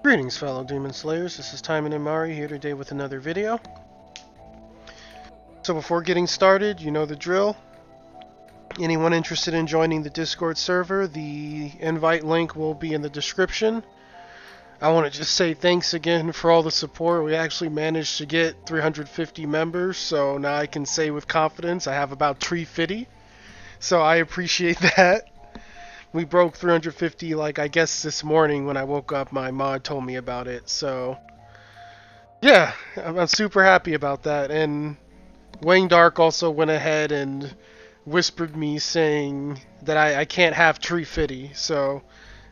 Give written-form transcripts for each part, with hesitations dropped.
Greetings, fellow Demon Slayers. This is Taimanin here today with another video. So before getting started, you know the drill. Anyone interested in joining the Discord server, the invite link will be in the description. I want to just say thanks again for all the support. We actually managed to get 350 members, so now I can say with confidence I have about 350. So I appreciate that. We broke 350, like, I guess this morning when I woke up, my mod told me about it. So, yeah, I'm super happy about that. And Wayne Dark also went ahead and whispered me saying that I can't have 350. So,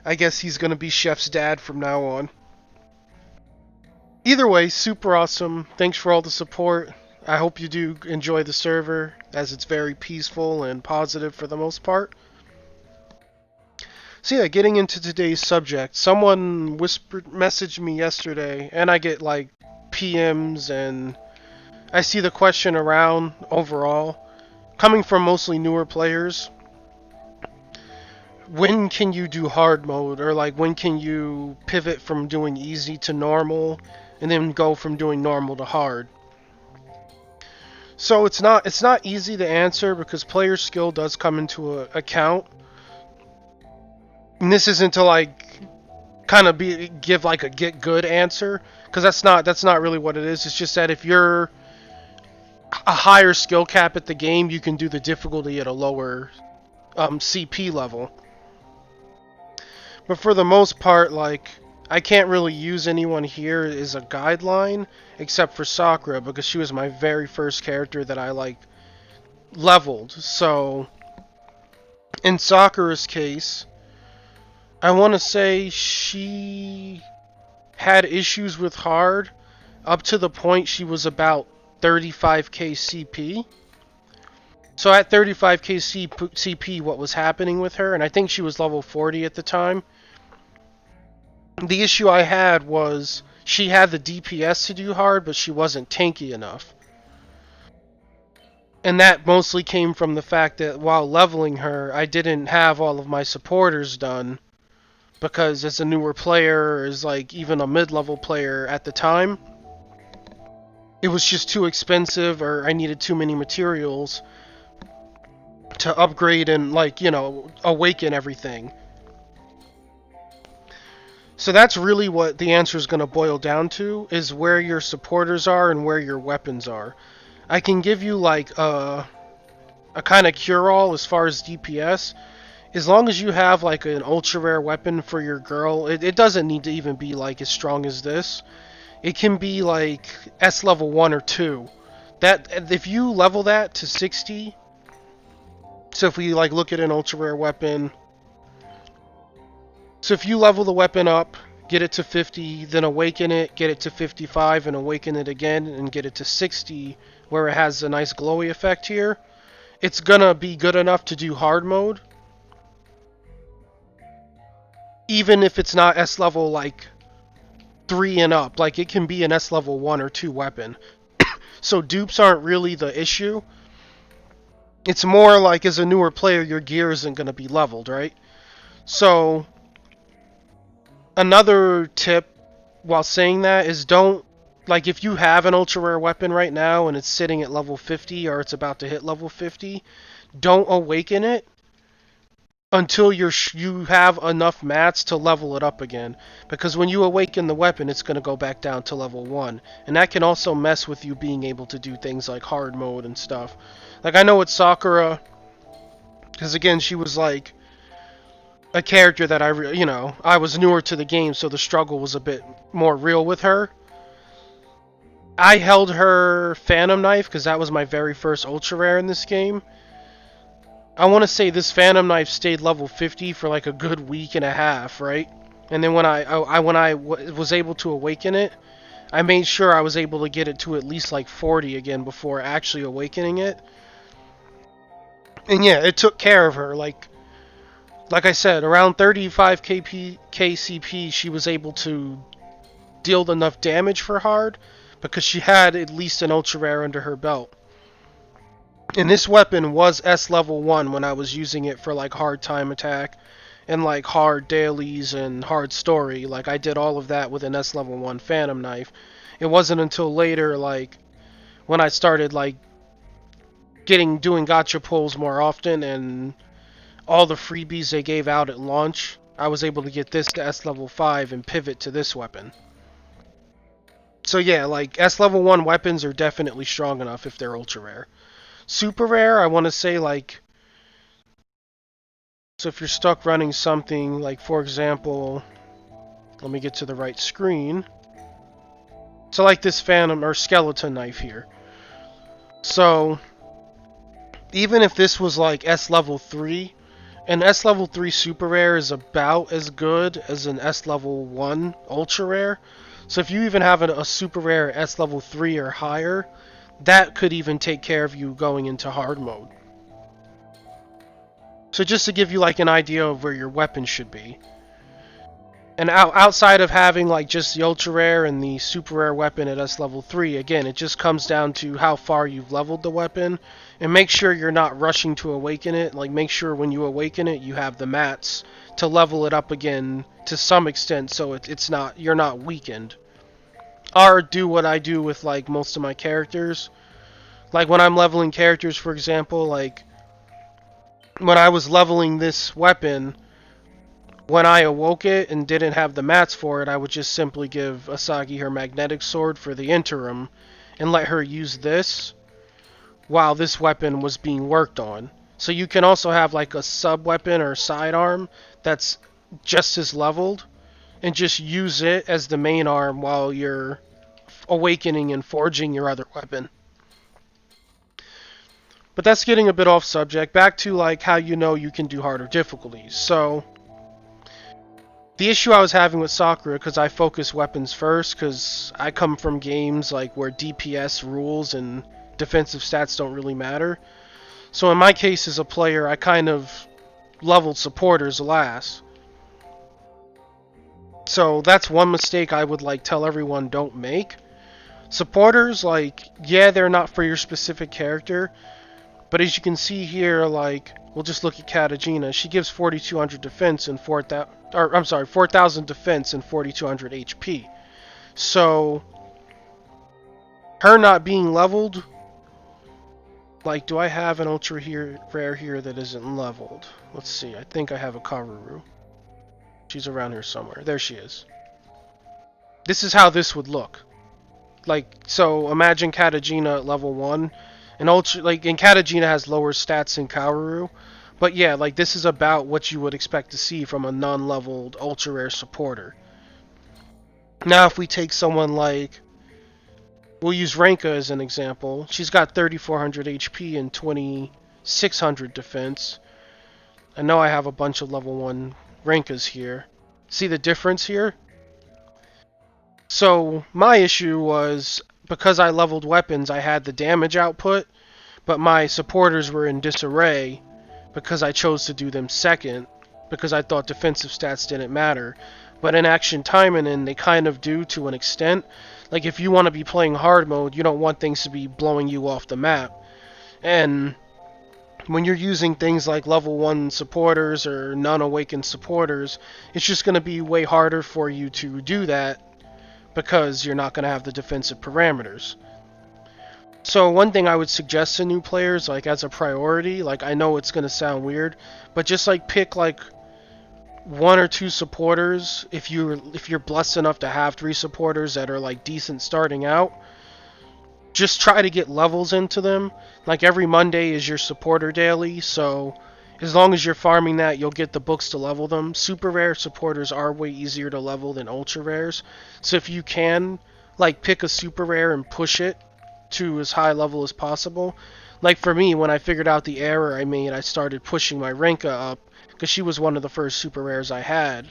I guess he's going to be Chef's dad from now on. Either way, super awesome. Thanks for all the support. I hope you do enjoy the server, as it's very peaceful and positive for the most part. So yeah, getting into today's subject, someone messaged me yesterday, and I get like PMs, and I see the question around overall, coming from mostly newer players. When can you do hard mode, or like when can you pivot from doing easy to normal, and then go from doing normal to hard? So it's not easy to answer because player skill does come into account. And this isn't to like kind of give like a get good answer, because that's not really what it is. It's just that if you're a higher skill cap at the game, you can do the difficulty at a lower CP level. But for the most part, like, I can't really use anyone here as a guideline except for Sakura, because she was my very first character that I like leveled. So in Sakura's case, I want to say she had issues with hard up to the point she was about 35k CP. So at 35k CP, what was happening with her, and I think she was level 40 at the time, the issue I had was she had the DPS to do hard, but she wasn't tanky enough. And that mostly came from the fact that while leveling her, I didn't have all of my supporters done. Because as a newer player, as like even a mid-level player at the time, it was just too expensive, or I needed too many materials to upgrade and, like, you know, awaken everything. So that's really what the answer is going to boil down to, is where your supporters are and where your weapons are. I can give you like a kind of cure-all as far as DPS. As long as you have like an ultra rare weapon for your girl, it doesn't need to even be like as strong as this. It can be like S level 1 or 2. That if you level that to 60, so if we like look at an ultra rare weapon, so if you level the weapon up, get it to 50, then awaken it, get it to 55, and awaken it again, and get it to 60, where it has a nice glowy effect here, it's gonna be good enough to do hard mode. Even if it's not S level like 3 and up, like it can be an S level 1 or 2 weapon. So dupes aren't really the issue. It's more like as a newer player, your gear isn't going to be leveled, right? So another tip while saying that is don't, like if you have an ultra rare weapon right now and it's sitting at level 50 or it's about to hit level 50, don't awaken it until you have enough mats to level it up again. Because when you awaken the weapon, it's going to go back down to level 1. And that can also mess with you being able to do things like hard mode and stuff. Like, I know with Sakura, because again, she was like a character that I was newer to the game, so the struggle was a bit more real with her. I held her Phantom Knife, because that was my very first ultra rare in this game. I want to say this Phantom Knife stayed level 50 for like a good week and a half, right? And then when I was able to awaken it, I made sure I was able to get it to at least like 40 again before actually awakening it. And yeah, it took care of her. Like I said, around 35 KCP, she was able to deal enough damage for hard because she had at least an ultra rare under her belt. And this weapon was S level 1 when I was using it for like hard time attack and like hard dailies and hard story. Like I did all of that with an S level 1 Phantom knife. It wasn't until later, like when I started like doing gotcha pulls more often and all the freebies they gave out at launch, I was able to get this to S level 5 and pivot to this weapon. So yeah, like S level 1 weapons are definitely strong enough if they're ultra rare. Super rare, I want to say like, so if you're stuck running something like, for example, let me get to the right screen. So like this Phantom or Skeleton knife here. So even if this was like S level 3, an S level 3 super rare is about as good as an S level 1 ultra rare. So if you even have a super rare S level 3 or higher, that could even take care of you going into hard mode. So just to give you like an idea of where your weapon should be. And outside of having like just the ultra rare and the super rare weapon at S level 3, again, it just comes down to how far you've leveled the weapon, and make sure you're not rushing to awaken it. Like make sure when you awaken it, you have the mats to level it up again to some extent, so it's not, you're not weakened. Or do what I do with like most of my characters. Like when I'm leveling characters, for example, like when I was leveling this weapon, when I awoke it and didn't have the mats for it, I would just simply give Asagi her magnetic sword for the interim and let her use this while this weapon was being worked on. So you can also have like a sub weapon or sidearm that's just as leveled and just use it as the main arm while you're awakening and forging your other weapon. But that's getting a bit off subject. Back to like how you know you can do harder difficulties. So the issue I was having with Sakura, because I focus weapons first, because I come from games like where DPS rules and defensive stats don't really matter. So in my case as a player, I kind of leveled supporters last. So that's one mistake I would like tell everyone don't make. Supporters, like, yeah, they're not for your specific character, but as you can see here, like, we'll just look at Katajina. She gives 4,200 defense and 4,000 defense and 4,200 HP. So, her not being leveled, like, do I have an ultra rare here that isn't leveled? Let's see. I think I have a Karuru. She's around here somewhere. There she is. This is how this would look. Like, so imagine Katajina at level 1. And ultra, like, and Katajina has lower stats than Karuru. But yeah, like, this is about what you would expect to see from a non-leveled ultra rare supporter. Now, if we take someone like, we'll use Renka as an example. She's got 3,400 HP and 2,600 defense. I know I have a bunch of level 1 Renkas here. See the difference here? So, my issue was, because I leveled weapons, I had the damage output, but my supporters were in disarray because I chose to do them second, because I thought defensive stats didn't matter. But in Action Taimanin, they kind of do to an extent. Like, if you want to be playing hard mode, you don't want things to be blowing you off the map. And when you're using things like level 1 supporters or non-awakened supporters, it's just going to be way harder for you to do that because you're not going to have the defensive parameters. So one thing I would suggest to new players, like as a priority, like I know it's going to sound weird, but just like pick like 1 or 2 supporters if you're blessed enough to have 3 supporters that are like decent starting out. Just try to get levels into them. Like every Monday is your supporter daily, so as long as you're farming that, you'll get the books to level them. Super rare supporters are way easier to level than ultra rares. So if you can, like, pick a super rare and push it to as high level as possible. Like for me, when I figured out the error I made, I started pushing my Renka up because she was one of the first super rares I had.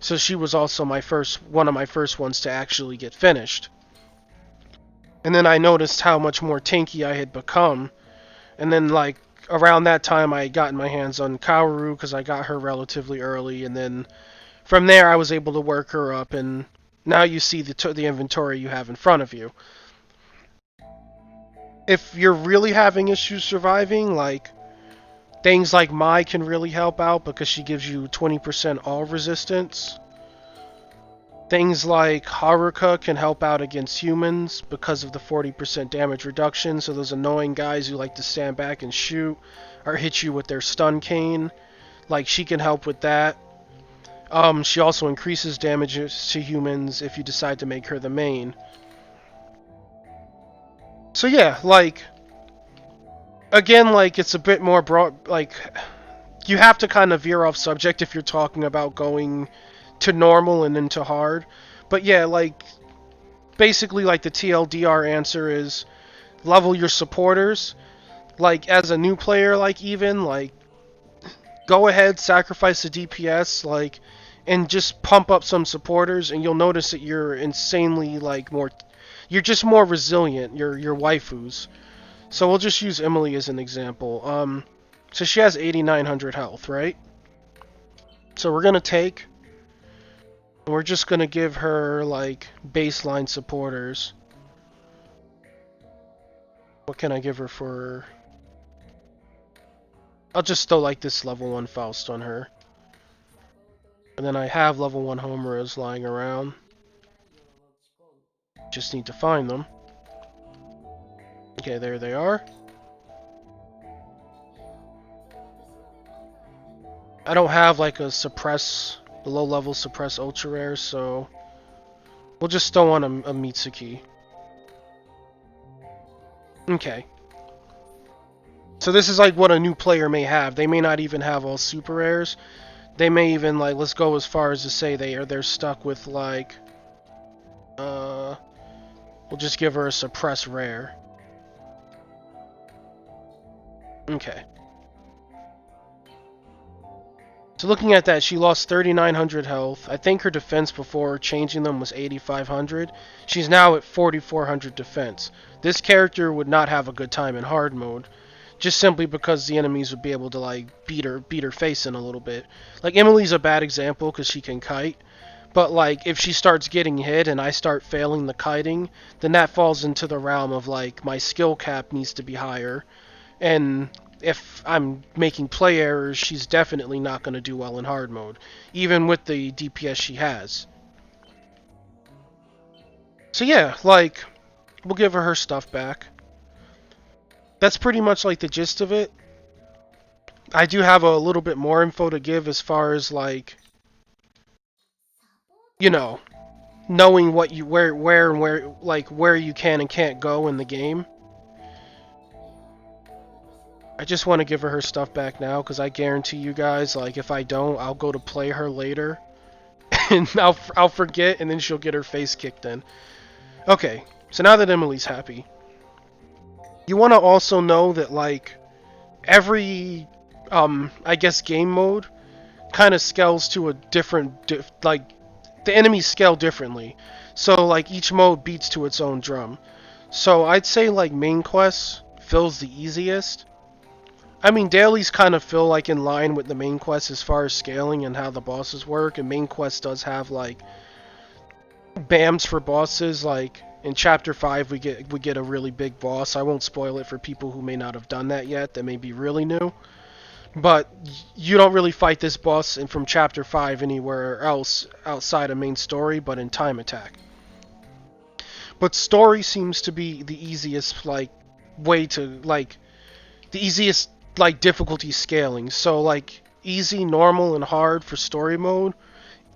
So she was also one of my first ones to actually get finished. And then I noticed how much more tanky I had become. And then, like, around that time, I had gotten my hands on Kaoru because I got her relatively early. And then from there, I was able to work her up. And now you see the inventory you have in front of you. If you're really having issues surviving, like, Things like Mai can really help out because she gives you 20% all resistance. Things like Haruka can help out against humans because of the 40% damage reduction, so those annoying guys who like to stand back and shoot or hit you with their stun cane, like she can help with that. She also increases damages to humans if you decide to make her the main. So yeah, like, again, like, it's a bit more broad, like, you have to kind of veer off subject if you're talking about going to normal and into hard. But yeah, like, basically, like, the TLDR answer is level your supporters. Like, as a new player, like, even, like, go ahead, sacrifice the DPS, like, and just pump up some supporters, and you'll notice that you're insanely, like, more, you're just more resilient, your waifus. So we'll just use Emily as an example. So she has 8,900 health, right? So we're gonna take, we're just gonna give her, like, baseline supporters. What can I give her for... I'll just throw, like, this level 1 Faust on her. And then I have level 1 Homeras lying around. Just need to find them. Okay, there they are. I don't have, like, a suppress, a low-level suppress ultra rare, so we'll just throw on a Mitsuki. Okay. So this is like what a new player may have. They may not even have all super rares. They may even, like, let's go as far as to say they're stuck with, like, we'll just give her a suppress rare. Okay. So looking at that, she lost 3,900 health. I think her defense before changing them was 8,500. She's now at 4,400 defense. This character would not have a good time in hard mode, just simply because the enemies would be able to, like, beat her face in a little bit. Like, Emily's a bad example because she can kite, but, like, if she starts getting hit and I start failing the kiting, then that falls into the realm of, like, my skill cap needs to be higher, and if I'm making play errors, she's definitely not going to do well in hard mode, even with the DPS she has. So yeah, like, we'll give her stuff back. That's pretty much, like, the gist of it. I do have a little bit more info to give as far as, like, you know, knowing what you where you can and can't go in the game. I just want to give her stuff back now because I guarantee you guys, like, if I don't, I'll go to play her later and I'll forget, and then she'll get her face kicked in. Okay, so now that Emily's happy, you want to also know that, like, every I guess game mode kind of scales to a different like, the enemies scale differently. So, like, each mode beats to its own drum. So I'd say, like, main quest feels the easiest. I mean, dailies kind of feel like in line with the main quest as far as scaling and how the bosses work, and main quest does have, like, BAMs for bosses. Like, in chapter 5 we get a really big boss. I won't spoil it for people who may not have done that yet, that may be really new. But you don't really fight this boss from chapter 5 anywhere else outside of main story, but in Time Attack. But story seems to be the easiest, like, way to, like, the easiest, like, difficulty scaling. So, like, easy, normal, and hard for story mode.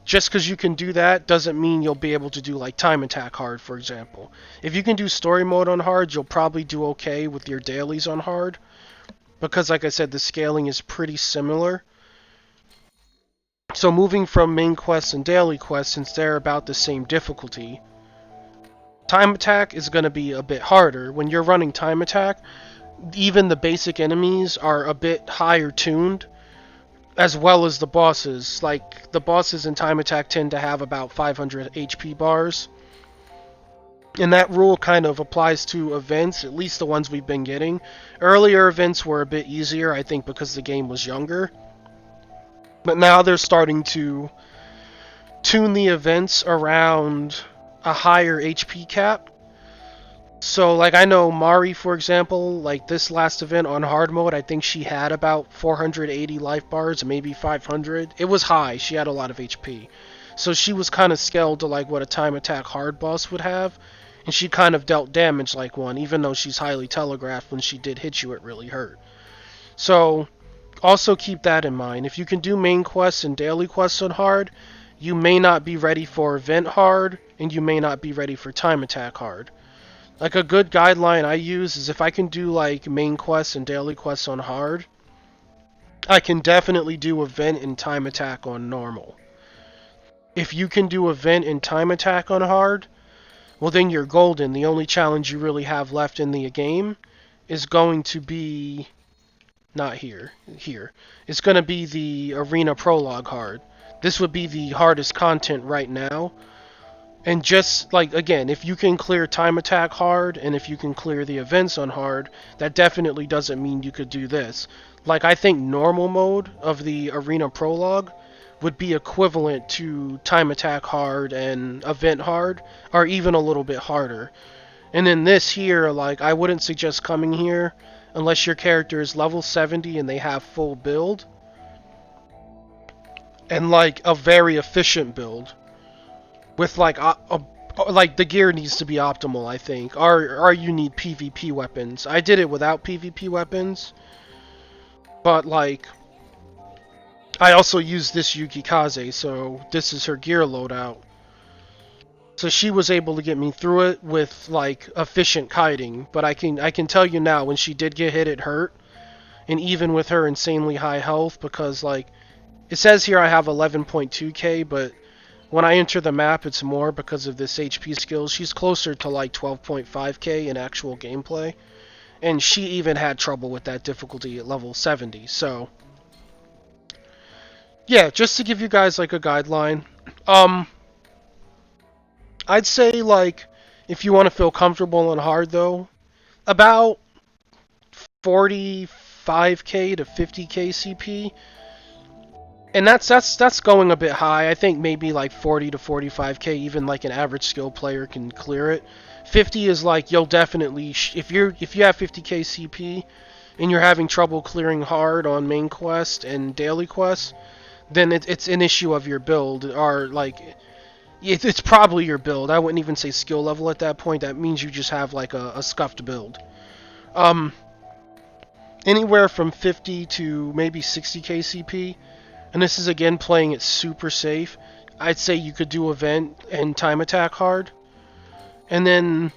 Just because you can do that doesn't mean you'll be able to do, like, Time Attack hard, for example. If you can do story mode on hard, you'll probably do okay with your dailies on hard. Because, like I said, the scaling is pretty similar. So moving from main quests and daily quests, since they're about the same difficulty, Time Attack is going to be a bit harder. When you're running Time Attack, even the basic enemies are a bit higher tuned, as well as the bosses. Like, the bosses in Time Attack tend to have about 500 HP bars. And that rule kind of applies to events, at least the ones we've been getting. Earlier events were a bit easier, I think because the game was younger. But now they're starting to tune the events around a higher HP cap. So, like, I know Mari, for example, like this last event on hard mode, I think she had about 480 life bars, maybe 500. It was high. She had a lot of HP. So she was kind of scaled to like what a time attack hard boss would have, and she kind of dealt damage like one, even though she's highly telegraphed. When she did hit you, it really hurt. So also keep that in mind. If you can do main quests and daily quests on hard, you may not be ready for event hard, and you may not be ready for time attack hard. Like a good guideline I use is if I can do like main quests and daily quests on hard, I can definitely do event and time attack on normal. If you can do event and time attack on hard, well then you're golden. The only challenge you really have left in the game is going to be not here. Here. It's going to be the arena prologue hard. This would be the hardest content right now. And just like again, if you can clear time attack hard and if you can clear the events on hard, that definitely doesn't mean you could do this. Like I think normal mode of the arena prologue would be equivalent to time attack hard and event hard, or even a little bit harder. And then this here, like I wouldn't suggest coming here unless your character is level 70 and they have full build and like a very efficient build with like the gear needs to be optimal, I think. Or you need PvP weapons. I did it without PvP weapons, but like I also used this Yukikaze, so this is her gear loadout. So she was able to get me through it with like efficient kiting, but I can tell you now when she did get hit it hurt, and even with her insanely high health because like it says here I have 11.2k, but when I enter the map, it's more because of this HP skill. She's closer to like 12.5k in actual gameplay. And she even had trouble with that difficulty at level 70. So, yeah, just to give you guys like a guideline. I'd say like, if you want to feel comfortable and hard though, about 45k to 50k CP. And that's going a bit high. I think maybe like 40 to 45k, even like an average skill player can clear it. 50 is like you'll definitely if you have 50k CP and you're having trouble clearing hard on main quest and daily quests, then it's an issue of your build or like it's probably your build. I wouldn't even say skill level at that point. That means you just have like a scuffed build. Um, Anywhere from 50 to maybe 60k CP. And this is again playing it super safe. I'd say you could do event and time attack hard. And then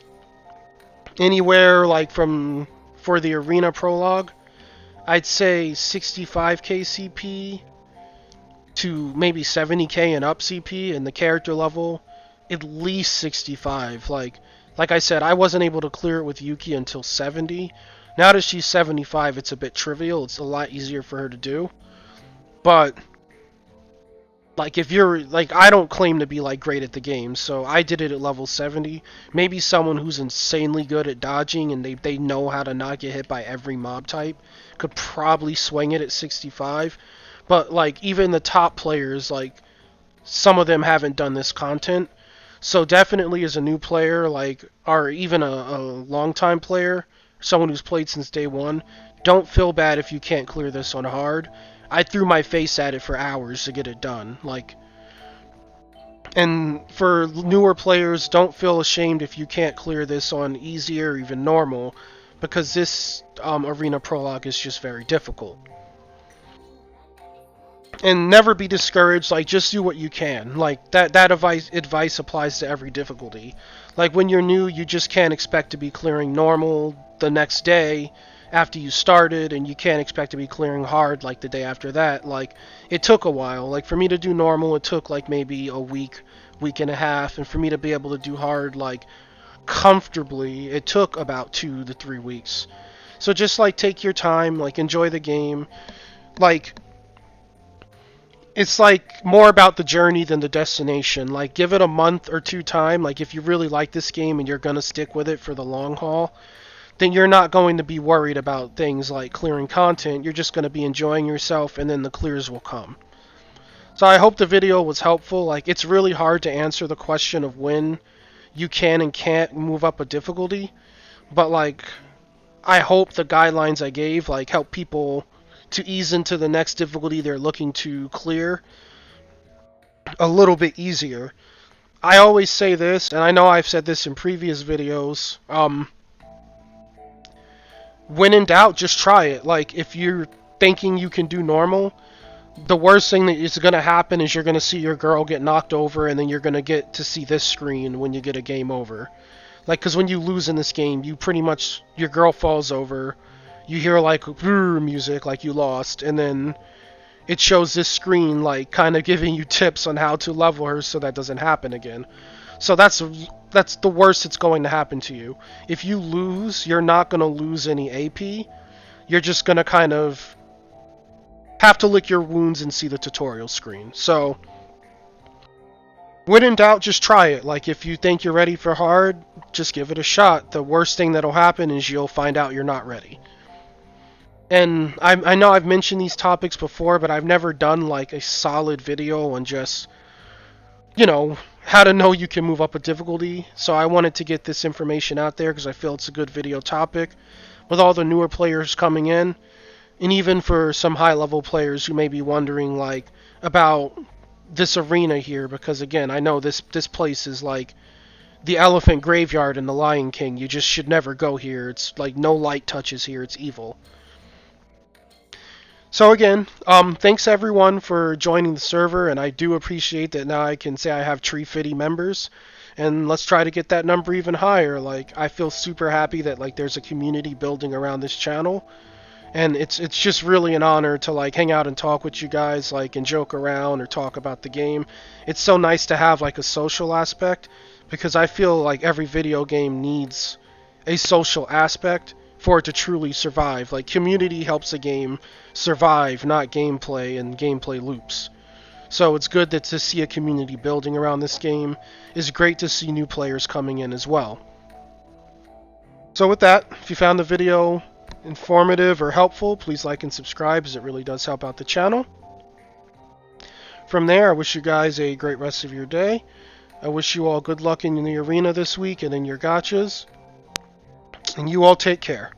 anywhere like from for the arena prologue, I'd say 65k CP to maybe 70k and up CP, and the character level at least 65. Like I said, I wasn't able to clear it with Yuki until 70. Now that she's 75, it's a bit trivial. It's a lot easier for her to do. But like if you're like I don't claim to be like great at the game, so I did it at level 70. Maybe someone who's insanely good at dodging and they know how to not get hit by every mob type could probably swing it at 65. But like even the top players, like some of them haven't done this content. So definitely as a new player, like or even a long time player, someone who's played since day one, don't feel bad if you can't clear this on hard. I threw my face at it for hours to get it done. Like, and for newer players, don't feel ashamed if you can't clear this on easy or even normal, because this arena prologue is just very difficult. And never be discouraged. Like, just do what you can. Like that advice applies to every difficulty. Like when you're new, you just can't expect to be clearing normal the next day after you started, and you can't expect to be clearing hard like the day after that. Like it took a while. Like for me to do normal, it took like maybe a week and a half, and for me to be able to do hard like comfortably, it took about 2 to 3 weeks. So just like take your time, like enjoy the game. Like it's like more about the journey than the destination. Like give it a month or two time. Like if you really like this game and you're gonna stick with it for the long haul, then you're not going to be worried about things like clearing content. You're just going to be enjoying yourself, and then the clears will come. So I hope the video was helpful. Like it's really hard to answer the question of when you can and can't move up a difficulty, But like, I hope the guidelines I gave like help people to ease into the next difficulty they're looking to clear a little bit easier. I always say this, and I know I've said this in previous videos. When in doubt, just try it. Like, if you're thinking you can do normal, the worst thing that is going to happen is you're going to see your girl get knocked over, and then you're going to get to see this screen when you get a game over. Like, because when you lose in this game, you pretty much, your girl falls over, you hear like music, like you lost, and then it shows this screen, like, kind of giving you tips on how to level her so that doesn't happen again. So that's the worst that's going to happen to you. If you lose, you're not going to lose any AP. You're just going to kind of have to lick your wounds and see the tutorial screen. So, when in doubt, just try it. Like, if you think you're ready for hard, just give it a shot. The worst thing that'll happen is you'll find out you're not ready. And I know I've mentioned these topics before, but I've never done, like, a solid video on just, you know, how to know you can move up a difficulty. So I wanted to get this information out there because I feel it's a good video topic with all the newer players coming in, and even for some high level players who may be wondering like about this arena here, because again, I know this place is like the elephant graveyard in the Lion King. You just should never go here. It's like no light touches here. It's evil. So again, thanks everyone for joining the server, and I do appreciate that now I can say I have Tree Fitty members, and let's try to get that number even higher. Like, I feel super happy that like there's a community building around this channel, and it's just really an honor to like hang out and talk with you guys, like, and joke around or talk about the game. It's so nice to have like a social aspect, because I feel like every video game needs a social aspect for it to truly survive. Like, community helps a game survive, not gameplay and gameplay loops. So it's good that to see a community building around this game. It's great to see new players coming in as well. So with that, if you found the video informative or helpful, please like and subscribe, as it really does help out the channel. From there, I wish you guys a great rest of your day. I wish you all good luck in the arena this week and in your gotchas. And you all take care.